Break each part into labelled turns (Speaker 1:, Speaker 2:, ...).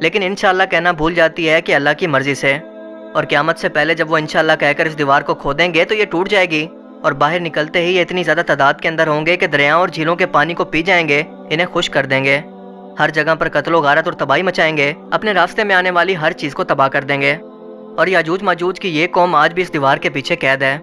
Speaker 1: لیکن انشاءاللہ کہنا بھول جاتی ہے کہ اللہ کی مرضی سے، اور قیامت سے پہلے جب وہ انشاءاللہ کہہ کر اس دیوار کو کھودیں گے تو یہ ٹوٹ جائے گی، اور باہر نکلتے ہی یہ اتنی زیادہ تعداد کے اندر ہوں گے کہ دریاؤں اور جھیلوں کے پانی کو پی جائیں گے، انہیں خشک کر دیں گے، ہر جگہ پر قتل و غارت اور تباہی مچائیں گے، اپنے راستے میں آنے والی ہر چیز کو تباہ کر دیں گے۔ اور یاجوج ماجوج کی یہ قوم آج بھی اس دیوار کے پیچھے قید ہے۔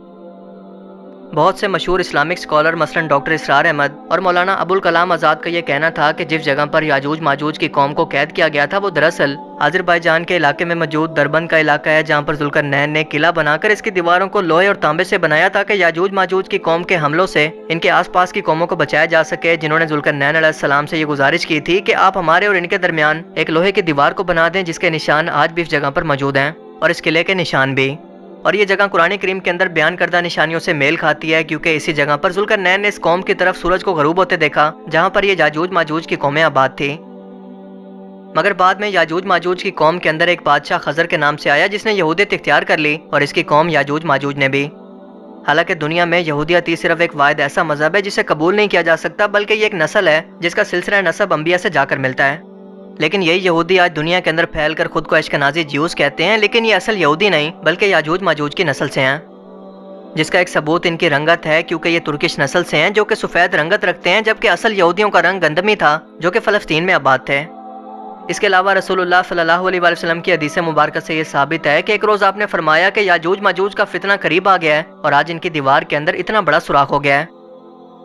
Speaker 1: بہت سے مشہور اسلامک اسکالر مثلاً ڈاکٹر اسرار احمد اور مولانا ابوالکلام آزاد کا یہ کہنا تھا کہ جس جگہ پر یاجوج ماجوج کی قوم کو قید کیا گیا تھا وہ دراصل آذربائیجان کے علاقے میں موجود دربند کا علاقہ ہے، جہاں پر ذوالقرنین نے قلعہ بنا کر اس کی دیواروں کو لوہے اور تانبے سے بنایا تاکہ یاجوج ماجوج کی قوم کے حملوں سے ان کے آس پاس کی قوموں کو بچایا جا سکے، جنہوں نے ذوالقرنین علیہ السلام سے یہ گزارش کی تھی کہ آپ ہمارے اور ان کے درمیان ایک لوہے کی دیوار کو بنا دیں جس کے نشان آج بھی اس جگہ پر موجود ہیں، اور اس قلعے کے نشان بھی۔ اور یہ جگہ قرآن کریم کے اندر بیان کردہ نشانیوں سے میل کھاتی ہے، کیونکہ اسی جگہ پر ذوالقرنین نے اس قوم کی طرف سورج کو غروب ہوتے دیکھا جہاں پر یہ یاجوج ماجوج کی قومیں آباد تھی۔ مگر بعد میں یاجوج ماجوج کی قوم کے اندر ایک بادشاہ خضر کے نام سے آیا جس نے یہودیت اختیار کر لی، اور اس کی قوم یاجوج ماجوج نے بھی۔ حالانکہ دنیا میں یہودیت ہی صرف ایک واحد ایسا مذہب ہے جسے قبول نہیں کیا جا سکتا، بلکہ یہ ایک نسل ہے جس کا سلسلہ نسب انبیاء سے جا کر ملتا ہے۔ لیکن یہی یہودی آج دنیا کے اندر پھیل کر خود کو اشکنازی جیوز کہتے ہیں، لیکن یہ اصل یہودی نہیں بلکہ یاجوج ماجوج کی نسل سے ہیں، جس کا ایک ثبوت ان کی رنگت ہے، کیونکہ یہ ترکش نسل سے ہیں جو کہ سفید رنگت رکھتے ہیں، جبکہ اصل یہودیوں کا رنگ گندمی تھا جو کہ فلسطین میں آباد تھے۔ اس کے علاوہ رسول اللہ صلی اللہ علیہ وسلم کی حدیث مبارکہ سے یہ ثابت ہے کہ ایک روز آپ نے فرمایا کہ یاجوج ماجوج کا فتنہ قریب آ گیا ہے، اور آج ان کی دیوار کے اندر اتنا بڑا سوراخ ہو گیا ہے۔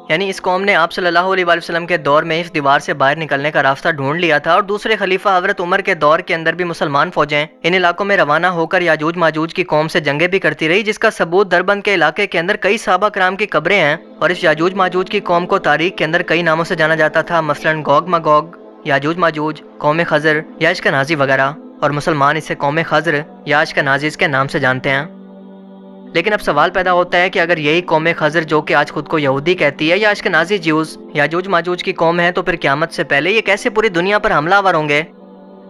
Speaker 1: یعنی اس قوم نے آپ صلی اللہ علیہ وسلم کے دور میں اس دیوار سے باہر نکلنے کا راستہ ڈھونڈ لیا تھا، اور دوسرے خلیفہ حضرت عمر کے دور کے اندر بھی مسلمان فوجیں ان علاقوں میں روانہ ہو کر یاجوج ماجوج کی قوم سے جنگیں بھی کرتی رہی، جس کا ثبوت دربند کے علاقے کے اندر کئی صحابہ کرام کی قبریں ہیں، اور اس یاجوج ماجوج کی قوم کو تاریخ کے اندر کئی ناموں سے جانا جاتا تھا، مثلاً گوگ ماگوگ، یاجوج ماجوج، قوم خضر یا اشکنازی وغیرہ، اور مسلمان اسے قوم خضر یا اشکنازی اس کے نام سے جانتے ہیں۔ لیکن اب سوال پیدا ہوتا ہے کہ اگر یہی قوم خضر جو کہ آج خود کو یہودی کہتی ہے یا اشکنازی جیوز یاجوج ماجوج کی قوم ہے، تو پھر قیامت سے پہلے یہ کیسے پوری دنیا پر حملہ آور ہوں گے؟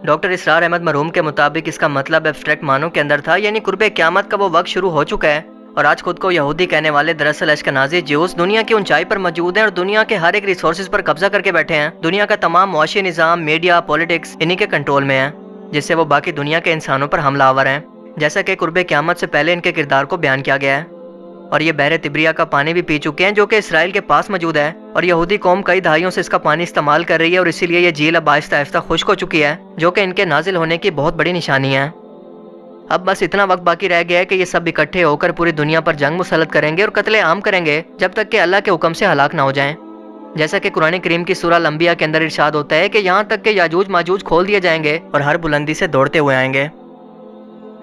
Speaker 1: ڈاکٹر اسرار احمد مرحوم کے مطابق اس کا مطلب ایبسٹریکٹ معنوں کے اندر تھا، یعنی قرب قیامت کا وہ وقت شروع ہو چکا ہے، اور آج خود کو یہودی کہنے والے دراصل اشکنازی جیوز دنیا کی اونچائی پر موجود ہیں اور دنیا کے ہر ایک ریسورسز پر قبضہ کر کے بیٹھے ہیں۔ دنیا کا تمام معاشی نظام، میڈیا، پولیٹکس انہی کے کنٹرول میں ہے، جس سے وہ باقی دنیا کے انسانوں پر حملہ آور ہیں، جیسا کہ قرب قیامت سے پہلے ان کے کردار کو بیان کیا گیا ہے۔ اور یہ بحر تبریہ کا پانی بھی پی چکے ہیں جو کہ اسرائیل کے پاس موجود ہے، اور یہودی قوم کئی دہائیوں سے اس کا پانی استعمال کر رہی ہے، اور اسی لیے یہ جھیل اب آہستہ آہستہ خشک ہو چکی ہے، جو کہ ان کے نازل ہونے کی بہت بڑی نشانی ہے۔ اب بس اتنا وقت باقی رہ گیا ہے کہ یہ سب اکٹھے ہو کر پوری دنیا پر جنگ مسلط کریں گے اور قتل عام کریں گے، جب تک کہ اللہ کے حکم سے ہلاک نہ ہو جائیں، جیسا کہ قرآن کریم کی سورہ الانبیاء کے اندر ارشاد ہوتا ہے کہ یہاں تک کہ یاجوج ماجوج کھول دیے جائیں گے اور ہر بلندی سے دوڑتے ہوئے آئیں گے۔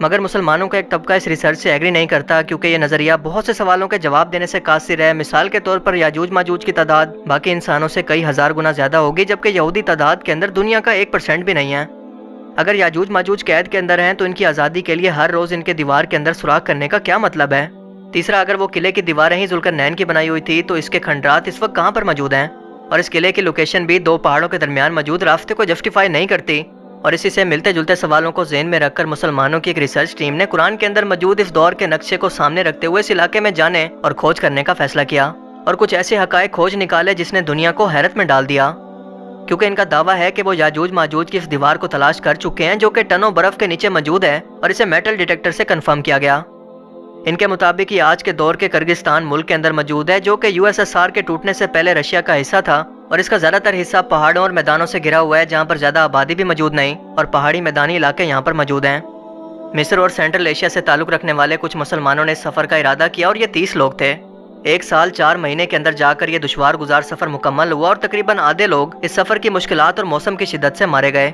Speaker 1: مگر مسلمانوں کا ایک طبقہ اس ریسرچ سے ایگری نہیں کرتا، کیونکہ یہ نظریہ بہت سے سوالوں کے جواب دینے سے قاصر ہے۔ مثال کے طور پر یاجوج ماجوج کی تعداد باقی انسانوں سے کئی ہزار گنا زیادہ ہوگی، جبکہ یہودی تعداد کے اندر دنیا کا 1% بھی نہیں ہے۔ اگر یاجوج ماجوج قید کے اندر ہیں تو ان کی آزادی کے لیے ہر روز ان کے دیوار کے اندر سوراخ کرنے کا کیا مطلب ہے؟ تیسرا، اگر وہ قلعے کی دیواریں ہی ذوالقرنین کی بنائی ہوئی تھی تو اس کے کھنڈرات اس وقت کہاں پر موجود ہیں؟ اور اس قلعے کی لوکیشن بھی 2 پہاڑوں کے درمیان موجود راستے کو جسٹیفائی نہیں کرتی۔ اور اسی سے ملتے جلتے سوالوں کو ذہن میں رکھ کر مسلمانوں کی ایک ریسرچ ٹیم نے قرآن کے اندر موجود اس دور کے نقشے کو سامنے رکھتے ہوئے اس علاقے میں جانے اور کھوج کرنے کا فیصلہ کیا، اور کچھ ایسے حقائق کھوج نکالے جس نے دنیا کو حیرت میں ڈال دیا، کیونکہ ان کا دعویٰ ہے کہ وہ یاجوج ماجوج کی اس دیوار کو تلاش کر چکے ہیں جو کہ ٹنوں برف کے نیچے موجود ہے، اور اسے میٹل ڈیٹیکٹر سے کنفرم کیا گیا۔ ان کے مطابق یہ آج کے دور کے کرگستان ملک کے اندر موجود ہے، جو کہ USSR کے ٹوٹنے سے پہلے رشیا کا حصہ تھا، اور اس کا زیادہ تر حصہ پہاڑوں اور میدانوں سے گھرا ہوا ہے، جہاں پر زیادہ آبادی بھی موجود نہیں، اور پہاڑی میدانی علاقے یہاں پر موجود ہیں۔ مصر اور سینٹرل ایشیا سے تعلق رکھنے والے کچھ مسلمانوں نے اس سفر کا ارادہ کیا، اور یہ 30 لوگ تھے۔ 1 سال 4 مہینے کے اندر جا کر یہ دشوار گزار سفر مکمل ہوا، اور تقریباً آدھے لوگ اس سفر کی مشکلات اور موسم کی شدت سے مارے گئے۔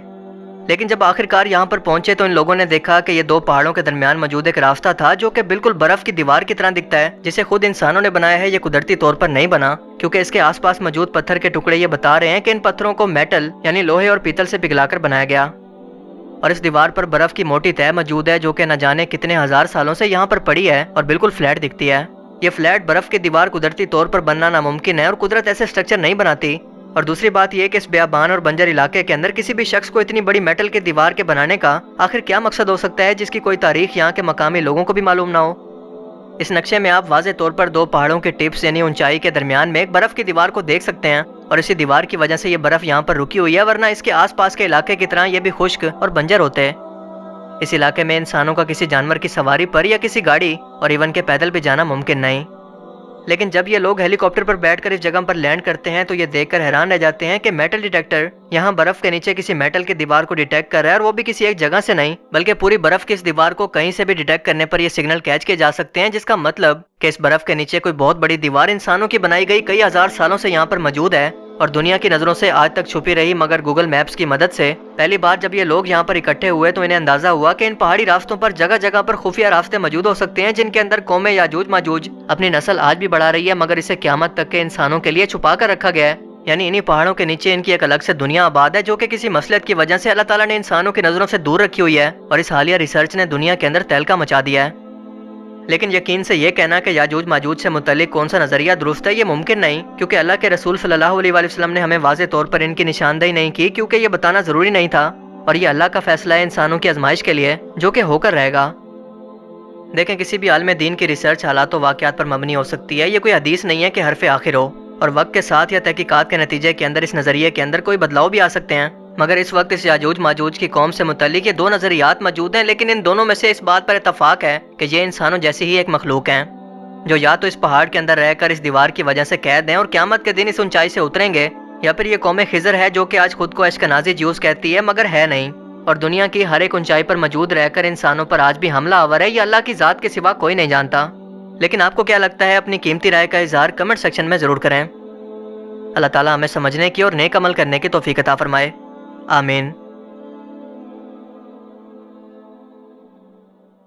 Speaker 1: لیکن جب آخرکار یہاں پر پہنچے تو ان لوگوں نے دیکھا کہ یہ 2 پہاڑوں کے درمیان موجود ایک راستہ تھا جو کہ بالکل برف کی دیوار کی طرح دکھتا ہے، جسے خود انسانوں نے بنایا ہے، یہ قدرتی طور پر نہیں بنا، کیونکہ اس کے آس پاس موجود پتھر کے ٹکڑے یہ بتا رہے ہیں کہ ان پتھروں کو میٹل یعنی لوہے اور پیتل سے پگھلا کر بنایا گیا، اور اس دیوار پر برف کی موٹی تہہ موجود ہے جو کہ نہ جانے کتنے ہزار سالوں سے یہاں پر پڑی ہے اور بالکل فلیٹ دکھتی ہے۔ یہ فلیٹ برف کی دیوار قدرتی طور پر بننا ناممکن ہے، اور قدرت ایسے سٹرکچر نہیں بناتی۔ اور دوسری بات یہ کہ اس بیابان اور بنجر علاقے کے اندر کسی بھی شخص کو اتنی بڑی میٹل کی دیوار کے بنانے کا آخر کیا مقصد ہو سکتا ہے، جس کی کوئی تاریخ یہاں کے مقامی لوگوں کو بھی معلوم نہ ہو۔ اس نقشے میں آپ واضح طور پر دو پہاڑوں کے ٹپس یعنی اونچائی کے درمیان میں ایک برف کی دیوار کو دیکھ سکتے ہیں، اور اسی دیوار کی وجہ سے یہ برف یہاں پر رکی ہوئی ہے، ورنہ اس کے آس پاس کے علاقے کی طرح یہ بھی خشک اور بنجر ہوتے ہیں۔ اس علاقے میں انسانوں کا کسی جانور کی سواری پر یا کسی گاڑی اور ایون کے پیدل بھی جانا ممکن نہیں۔ لیکن جب یہ لوگ ہیلی کاپٹر پر بیٹھ کر اس جگہ پر لینڈ کرتے ہیں تو یہ دیکھ کر حیران رہ جاتے ہیں کہ میٹل ڈیٹیکٹر یہاں برف کے نیچے کسی میٹل کی دیوار کو ڈیٹیکٹ کر رہا ہے، اور وہ بھی کسی ایک جگہ سے نہیں بلکہ پوری برف کی اس دیوار کو کہیں سے بھی ڈیٹیکٹ کرنے پر یہ سگنل کیچ کیے جا سکتے ہیں، جس کا مطلب کہ اس برف کے نیچے کوئی بہت بڑی دیوار انسانوں کی بنائی گئی کئی ہزار سالوں سے یہاں پر موجود ہے، اور دنیا کی نظروں سے آج تک چھپی رہی، مگر گوگل میپس کی مدد سے پہلی بار جب یہ لوگ یہاں پر اکٹھے ہوئے تو انہیں اندازہ ہوا کہ ان پہاڑی راستوں پر جگہ جگہ پر خفیہ راستے موجود ہو سکتے ہیں، جن کے اندر قوم یاجوج ماجوج اپنی نسل آج بھی بڑھا رہی ہے، مگر اسے قیامت تک کے انسانوں کے لیے چھپا کر رکھا گیا ہے۔ یعنی انہی پہاڑوں کے نیچے ان کی ایک الگ سے دنیا آباد ہے، جو کہ کسی مصلحت کی وجہ سے اللہ تعالیٰ نے انسانوں کی نظروں سے دور رکھی ہوئی ہے، اور اس حالیہ ریسرچ نے دنیا کے اندر تہلکہ مچا دیا ہے۔ لیکن یقین سے یہ کہنا کہ یاجوج ماجوج سے متعلق کون سا نظریہ درست ہے، یہ ممکن نہیں، کیونکہ اللہ کے رسول صلی اللہ علیہ وآلہ وسلم نے ہمیں واضح طور پر ان کی نشاندہی نہیں کی، کیونکہ یہ بتانا ضروری نہیں تھا، اور یہ اللہ کا فیصلہ ہے انسانوں کی آزمائش کے لیے جو کہ ہو کر رہے گا۔ دیکھیں، کسی بھی عالم دین کی ریسرچ حالات و واقعات پر مبنی ہو سکتی ہے، یہ کوئی حدیث نہیں ہے کہ حرف آخر ہو، اور وقت کے ساتھ یا تحقیقات کے نتیجے کے اندر اس نظریے کے اندر کوئی بدلاؤ بھی آ سکتے ہیں، مگر اس وقت اس یاجوج ماجوج کی قوم سے متعلق یہ دو نظریات موجود ہیں، لیکن ان دونوں میں سے اس بات پر اتفاق ہے کہ یہ انسانوں جیسی ہی ایک مخلوق ہیں، جو یا تو اس پہاڑ کے اندر رہ کر اس دیوار کی وجہ سے قید ہیں اور قیامت کے دن اس اونچائی سے اتریں گے، یا پھر یہ قوم خضر ہے جو کہ آج خود کو اشکنازی جیوز کہتی ہے مگر ہے نہیں، اور دنیا کی ہر ایک اونچائی پر موجود رہ کر انسانوں پر آج بھی حملہ آور ہے، یہ اللہ کی ذات کے سوا کوئی نہیں جانتا۔ لیکن آپ کو کیا لگتا ہے؟ اپنی قیمتی رائے کا اظہار کمنٹ سیکشن میں ضرور کریں۔ اللہ تعالیٰ ہمیں سمجھنے کی اور نیک عمل کرنے کی توفیق عطا فرمائے، آمین۔